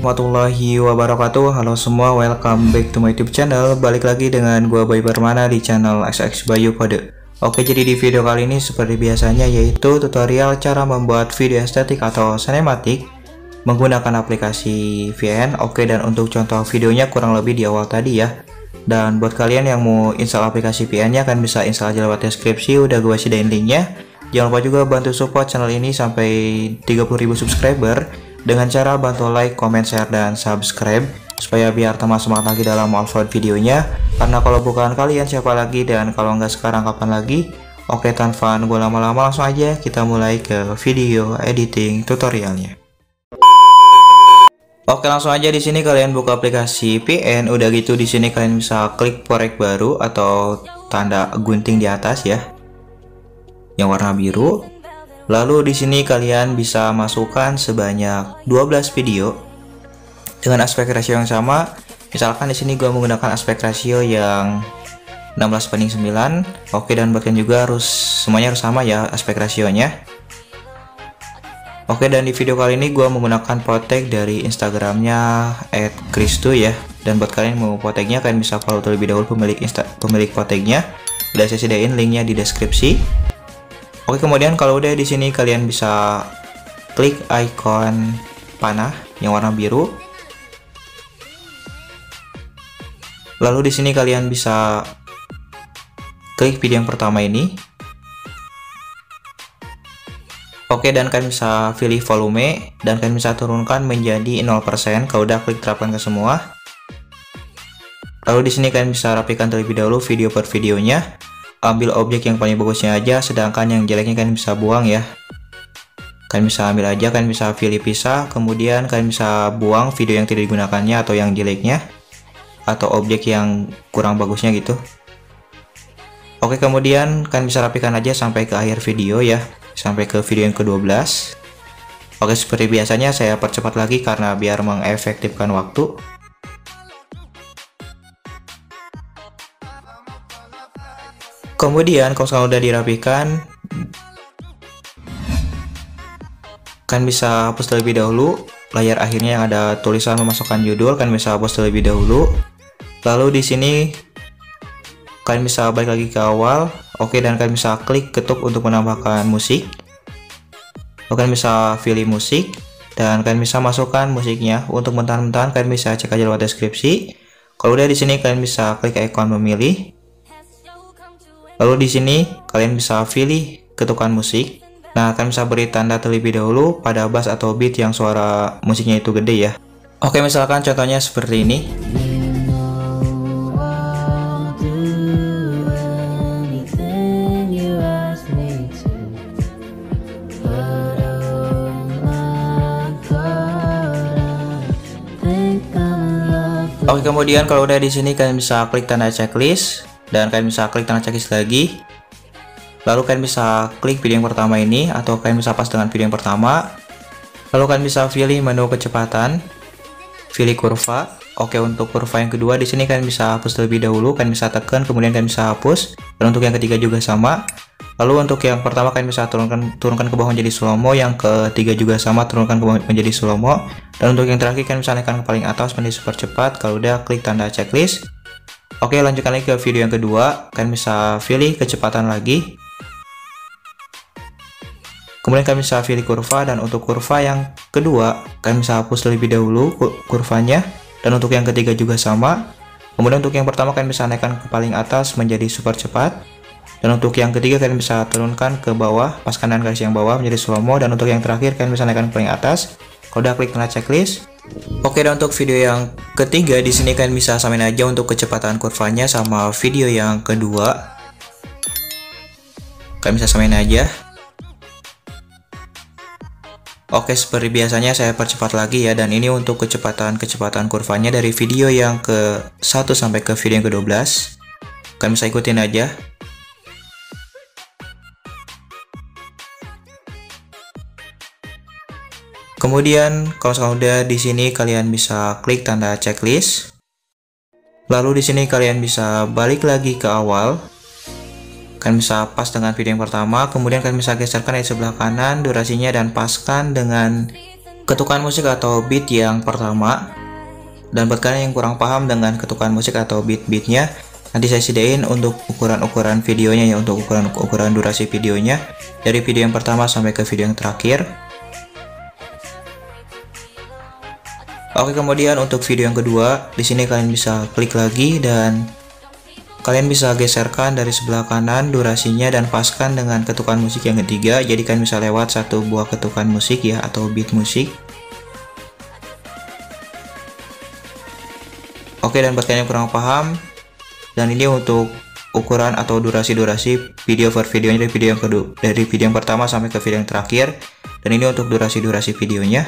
warahmatullahi wabarakatuh. Halo semua, welcome back to my YouTube channel. Balik lagi dengan gua Bayu Permana di channel XX Bayu Kode. Oke, jadi di video kali ini seperti biasanya yaitu tutorial cara membuat video estetik atau sinematik menggunakan aplikasi VN. Oke, dan untuk contoh videonya kurang lebih di awal tadi ya. Dan buat kalian yang mau install aplikasi VN-nya kan bisa install aja lewat deskripsi, udah gua sediain linknya. Jangan lupa juga bantu support channel ini sampai 30.000 subscriber dengan cara bantu like, comment, share, dan subscribe supaya biar teman semangat lagi dalam upload videonya. Karena kalau bukan kalian siapa lagi, dan kalau nggak sekarang kapan lagi? Oke, tanpa nunggu lama-lama langsung aja kita mulai ke video editing tutorialnya. Oke, langsung aja di sini kalian buka aplikasi VN. Udah gitu di sini kalian bisa klik proyek baru atau tanda gunting di atas ya, yang warna biru. Lalu di sini kalian bisa masukkan sebanyak 12 video dengan aspek ratio yang sama. Misalkan di sini gue menggunakan aspek ratio yang 16:9. Oke, dan bahkan juga semuanya harus sama ya aspek rasionya. Oke, dan di video kali ini gue menggunakan potek dari Instagramnya @kristu ya. Dan buat kalian mau poteknya kalian bisa follow terlebih dahulu pemilik poteknya. Udah saya sediain linknya di deskripsi. Oke, kemudian kalau udah di sini kalian bisa klik icon panah yang warna biru. Lalu di sini kalian bisa klik video yang pertama ini. Oke, dan kalian bisa pilih volume dan kalian bisa turunkan menjadi 0% kalau udah klik terapkan ke semua. Lalu di sini kalian bisa rapikan terlebih dahulu video per videonya. Ambil objek yang paling bagusnya aja, sedangkan yang jeleknya kalian bisa buang ya. Kalian bisa ambil aja, kalian bisa pilih pisah, kemudian kalian bisa buang video yang tidak digunakannya atau yang jeleknya, atau objek yang kurang bagusnya gitu. Oke, kemudian kalian bisa rapikan aja sampai ke akhir video ya, sampai ke video yang ke-12. Oke, seperti biasanya saya percepat lagi karena biar mengefektifkan waktu. Kemudian kalau udah dirapikan, kan bisa hapus terlebih dahulu layar akhirnya yang ada tulisan memasukkan judul, kan bisa hapus terlebih dahulu. Lalu di sini kalian bisa balik lagi ke awal. Oke, dan kalian bisa klik ketuk untuk menambahkan musik. Kalian bisa pilih musik dan kalian bisa masukkan musiknya. Untuk mentah-mentah kalian bisa cek aja lewat deskripsi. Kalau udah di sini kalian bisa klik ikon memilih. Lalu di sini kalian bisa pilih ketukan musik. Nah, kalian bisa beri tanda terlebih dahulu pada bass atau beat yang suara musiknya itu gede ya. Oke, misalkan contohnya seperti ini. Oke, kemudian kalau udah di sini kalian bisa klik tanda checklist. Dan kalian bisa klik tanda checklist lagi. Lalu kalian bisa klik video yang pertama ini, atau kalian bisa pas dengan video yang pertama. Lalu kalian bisa pilih menu kecepatan, pilih kurva. Oke, untuk kurva yang kedua di sini kalian bisa hapus terlebih dahulu, kalian bisa tekan, kemudian kalian bisa hapus. Dan untuk yang ketiga juga sama. Lalu untuk yang pertama kalian bisa turunkan ke bawah menjadi slow mo, yang ketiga juga sama, turunkan ke bawah menjadi slow mo. Dan untuk yang terakhir kalian bisa naikkan ke paling atas menjadi super cepat. Kalau udah klik tanda checklist. Oke, lanjutkan lagi ke video yang kedua. Kalian bisa pilih kecepatan lagi. Kemudian kalian bisa pilih kurva, dan untuk kurva yang kedua kalian bisa hapus terlebih dahulu kurvanya. Dan untuk yang ketiga juga sama. Kemudian untuk yang pertama kalian bisa naikkan ke paling atas menjadi super cepat. Dan untuk yang ketiga kalian bisa turunkan ke bawah, pas kanan garis yang bawah menjadi slow mo. Dan untuk yang terakhir kalian bisa naikkan ke paling atas. Kalau udah klik tanda checklist. Oke, dan untuk video yang ketiga di sini kalian bisa samain aja untuk kecepatan kurvanya sama video yang kedua. Kalian bisa samain aja. Oke, seperti biasanya saya percepat lagi ya, dan ini untuk kecepatan kurvanya dari video yang ke-1 sampai ke video yang ke-12. Kalian bisa ikutin aja. Kemudian kalau udah di sini kalian bisa klik tanda checklist. Lalu di sini kalian bisa balik lagi ke awal. Kalian bisa pas dengan video yang pertama, kemudian kalian bisa geserkan di sebelah kanan durasinya dan paskan dengan ketukan musik atau beat yang pertama. Dan buat kalian yang kurang paham dengan ketukan musik atau beat-beatnya, nanti saya sediain untuk ukuran-ukuran videonya ya, untuk ukuran durasi videonya dari video yang pertama sampai ke video yang terakhir. Oke, kemudian untuk video yang kedua, di sini kalian bisa klik lagi dan kalian bisa geserkan dari sebelah kanan durasinya dan paskan dengan ketukan musik yang ketiga. Jadi kalian bisa lewat satu buah ketukan musik ya, atau beat musik. Oke, dan buat kalian yang kurang paham, dan ini untuk ukuran atau durasi-durasi video per videonya dari video yang kedua, dari video yang pertama sampai ke video yang terakhir. Dan ini untuk durasi-durasi videonya.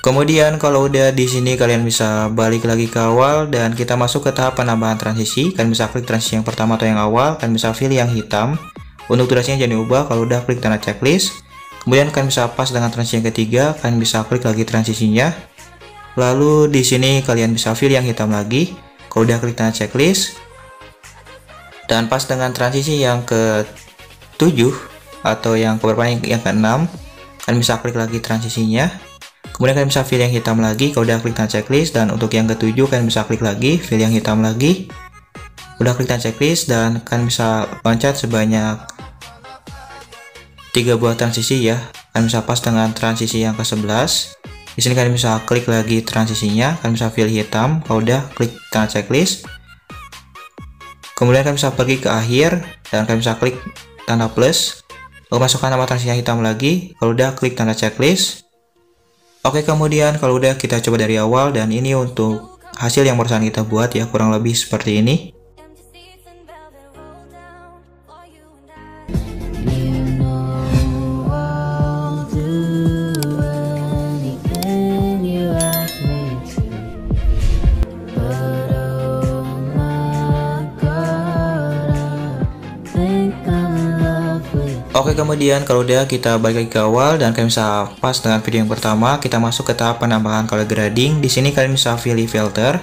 Kemudian kalau udah di sini kalian bisa balik lagi ke awal dan kita masuk ke tahap penambahan transisi. Kalian bisa klik transisi yang pertama atau yang awal, kalian bisa pilih yang hitam. Untuk durasinya jangan diubah, kalau udah klik tanda checklist. Kemudian kalian bisa pas dengan transisi yang ketiga, kalian bisa klik lagi transisinya. Lalu di sini kalian bisa pilih yang hitam lagi. Kalau udah klik tanda checklist dan pas dengan transisi yang ke-7 atau yang yang ke-6, kalian bisa klik lagi transisinya. Kemudian kalian bisa pilih yang hitam lagi kalau udah klik tanda checklist, dan untuk yang ke-7 kalian bisa klik lagi, pilih yang hitam lagi. Udah klik tanda checklist dan kalian bisa loncat sebanyak 3 buah transisi ya. Kalian bisa pas dengan transisi yang ke-11. Di sini kalian bisa klik lagi transisinya, kalian bisa pilih hitam kalau udah klik tanda checklist. Kemudian kalian bisa pergi ke akhir dan kalian bisa klik tanda plus. Lalu masukkan nama transisinya hitam lagi kalau udah klik tanda checklist. Oke, kemudian kalau udah kita coba dari awal, dan ini untuk hasil yang barusan kita buat ya, kurang lebih seperti ini. Oke, kemudian kalau udah kita balik lagi ke awal dan kalian bisa pas dengan video yang pertama, kita masuk ke tahap penambahan color grading. Di sini kalian bisa pilih filter,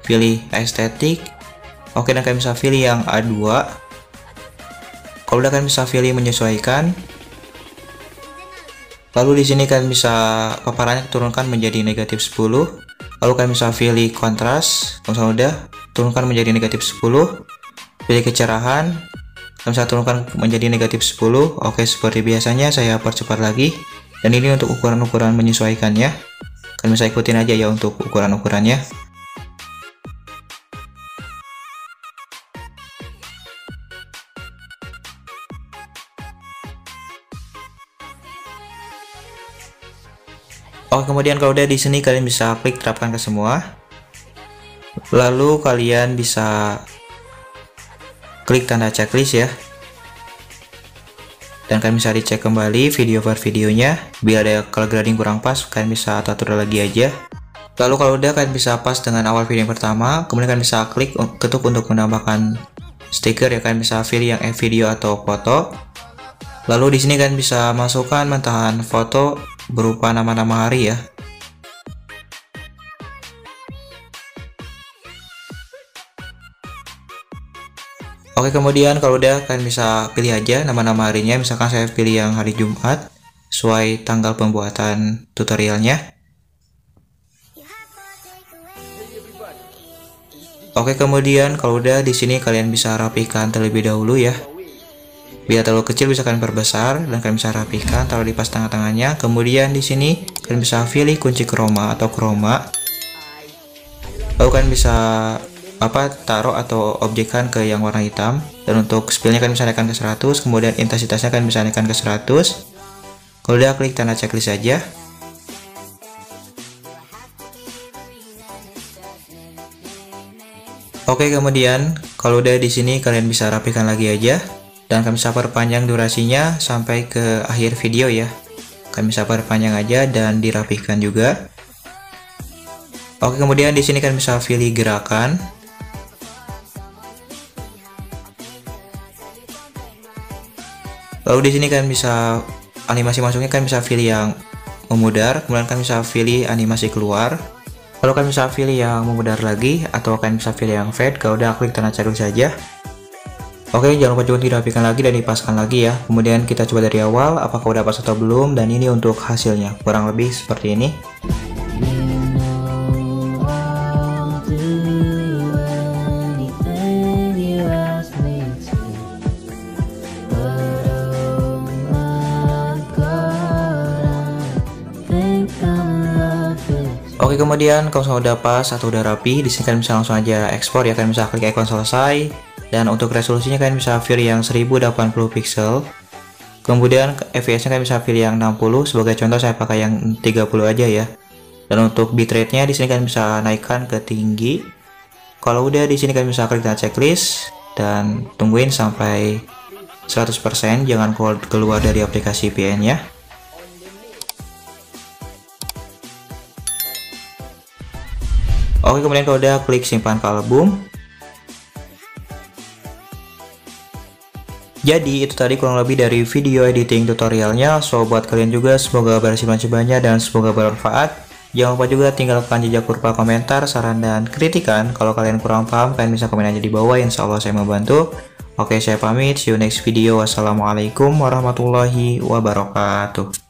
pilih estetik. Oke, dan kalian bisa pilih yang A2. Kalau udah kalian bisa pilih menyesuaikan. Lalu di sini kalian bisa paparannya turunkan menjadi negatif 10. Lalu kalian bisa pilih kontras. Kalau udah turunkan menjadi negatif 10. Pilih kecerahan. Kalian bisa turunkan menjadi negatif 10. Oke, seperti biasanya saya percepat lagi. Dan ini untuk ukuran-ukuran menyesuaikannya. Kalian bisa ikutin aja ya untuk ukuran-ukurannya. Oke, kemudian kalau udah di sini kalian bisa klik terapkan ke semua. Lalu kalian bisa klik tanda checklist ya, dan kalian bisa dicek kembali video per videonya. Bila ada color grading kurang pas, kalian bisa atur lagi aja. Lalu kalau udah kalian bisa pas dengan awal video yang pertama, kemudian kalian bisa klik ketuk untuk menambahkan stiker ya. Kalian bisa pilih yang video atau foto. Lalu di sini kalian bisa masukkan mentahan foto berupa nama-nama hari ya. Oke, kemudian kalau udah kalian bisa pilih aja nama-nama harinya. Misalkan saya pilih yang hari Jumat sesuai tanggal pembuatan tutorialnya. Oke, kemudian kalau udah di sini kalian bisa rapikan terlebih dahulu ya. Bila terlalu kecil bisa kalian perbesar dan kalian bisa rapikan, taruh di pas tengah-tengahnya. Kemudian di sini kalian bisa pilih kunci chroma atau chroma. Lalu kalian bisa taruh atau objekkan ke yang warna hitam, dan untuk spillnya kalian bisa naikkan ke 100, kemudian intensitasnya kalian bisa naikkan ke 100. Kalau udah klik tanda checklist saja. Oke, kemudian kalau udah di sini kalian bisa rapikan lagi aja, dan kalian bisa perpanjang durasinya sampai ke akhir video ya. Kalian bisa perpanjang aja dan dirapikan juga. Oke, kemudian di sini kalian bisa pilih gerakan. Lalu di sini kalian bisa animasi masuknya, kalian bisa pilih yang memudar, kemudian kalian bisa pilih animasi keluar. Lalu kalian bisa pilih yang memudar lagi, atau kalian bisa pilih yang fade. Kalau udah klik tanda checklist saja. Oke, jangan lupa juga dirapikan lagi dan dipaskan lagi ya. Kemudian kita coba dari awal apakah udah pas atau belum, dan ini untuk hasilnya kurang lebih seperti ini. Oke, kemudian kalau sudah pas atau udah rapi, di sini kalian bisa langsung aja ekspor ya. Kalian bisa klik ikon selesai, dan untuk resolusinya kalian bisa pilih yang 1080 pixel. Kemudian fps-nya kalian bisa pilih yang 60. Sebagai contoh saya pakai yang 30 aja ya. Dan untuk bitrate-nya di sini kalian bisa naikkan ke tinggi. Kalau udah di sini kalian bisa klik dan checklist dan tungguin sampai 100%, jangan keluar dari aplikasi VPN ya. Oke, kemudian kalau udah klik simpan ke album. Jadi itu tadi kurang lebih dari video editing tutorialnya. So buat kalian juga semoga berhasil mencobanya dan semoga bermanfaat. Jangan lupa juga tinggalkan jejak berupa komentar, saran, dan kritikan. Kalau kalian kurang paham, kalian bisa komen aja di bawah, insya Allah saya membantu. Oke, saya pamit, see you next video. Wassalamualaikum warahmatullahi wabarakatuh.